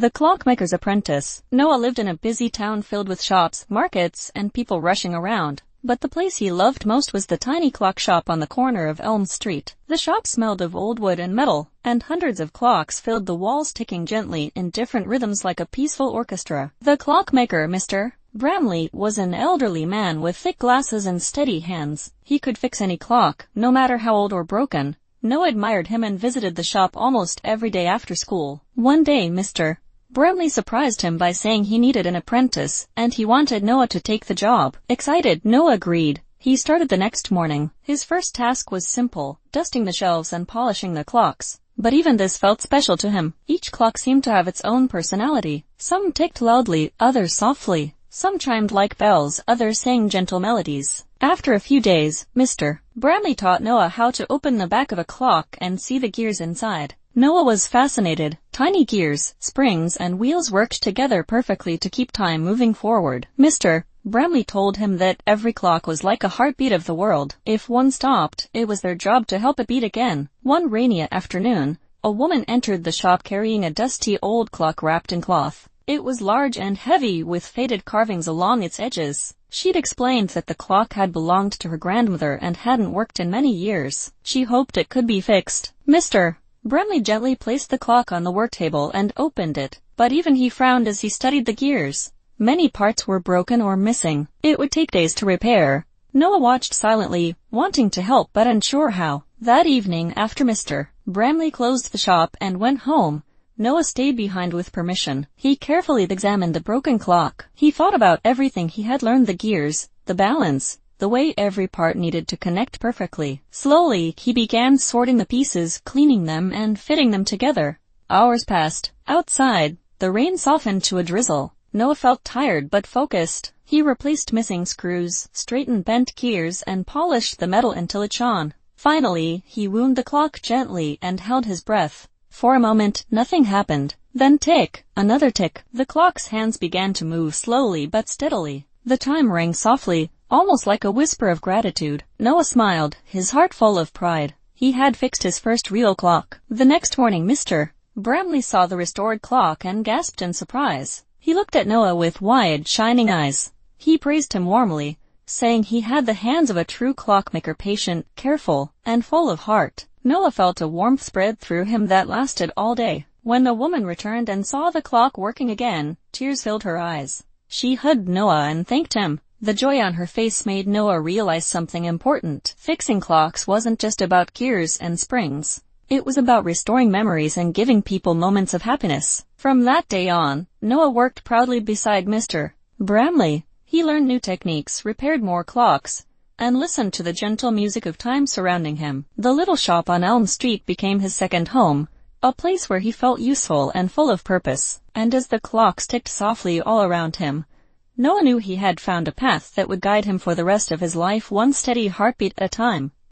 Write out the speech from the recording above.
The Clockmaker's Apprentice. Noah lived in a busy town filled with shops, markets, and people rushing around. But the place he loved most was the tiny clock shop on the corner of Elm Street. The shop smelled of old wood and metal, and hundreds of clocks filled the walls, ticking gently in different rhythms like a peaceful orchestra. The clockmaker, Mr. Bramley, was an elderly man with thick glasses and steady hands. He could fix any clock, no matter how old or broken. Noah admired him and visited the shop almost every day after school. One day Mr. Bramley surprised him by saying he needed an apprentice, and he wanted Noah to take the job. Excited, Noah agreed. He started the next morning. His first task was simple, dusting the shelves and polishing the clocks. But even this felt special to him. Each clock seemed to have its own personality. Some ticked loudly, others softly. Some chimed like bells, others sang gentle melodies. After a few days, Mr. Bramley taught Noah how to open the back of a clock and see the gears inside. Noah was fascinated. Tiny gears, springs, and wheels worked together perfectly to keep time moving forward. Mr. Bramley told him that every clock was like a heartbeat of the world. If one stopped, it was their job to help it beat again. One rainy afternoon, a woman entered the shop carrying a dusty old clock wrapped in cloth. It was large and heavy, with faded carvings along its edges. She'd explained that the clock had belonged to her grandmother and hadn't worked in many years. She hoped it could be fixed. Mr. Bramley gently placed the clock on the work table and opened it, but even he frowned as he studied the gears. Many parts were broken or missing. It would take days to repair. Noah watched silently, wanting to help but unsure how. That evening, after Mr. Bramley closed the shop and went home, Noah stayed behind with permission. He carefully examined the broken clock. He thought about everything he had learned: the gears, the balance, the way every part needed to connect perfectly. Slowly, he began sorting the pieces, cleaning them, and fitting them together. Hours passed. Outside, the rain softened to a drizzle. Noah felt tired but focused. He replaced missing screws, straightened bent gears, and polished the metal until it shone. Finally, he wound the clock gently and held his breath. For a moment, nothing happened. Then tick, another tick. The clock's hands began to move slowly but steadily. The time rang softly, almost like a whisper of gratitude. Noah smiled, his heart full of pride. He had fixed his first real clock. The next morning, Mr. Bramley saw the restored clock and gasped in surprise. He looked at Noah with wide, shining eyes. He praised him warmly, saying he had the hands of a true clockmaker, patient, careful, and full of heart. Noah felt a warmth spread through him that lasted all day. When the woman returned and saw the clock working again, tears filled her eyes. She hugged Noah and thanked him. The joy on her face made Noah realize something important. Fixing clocks wasn't just about gears and springs. It was about restoring memories and giving people moments of happiness. From that day on, Noah worked proudly beside Mr. Bramley. He learned new techniques, repaired more clocks, and listened to the gentle music of time surrounding him. The little shop on Elm Street became his second home, a place where he felt useful and full of purpose. And as the clocks ticked softly all around him, Noah knew he had found a path that would guide him for the rest of his life, one steady heartbeat at a time.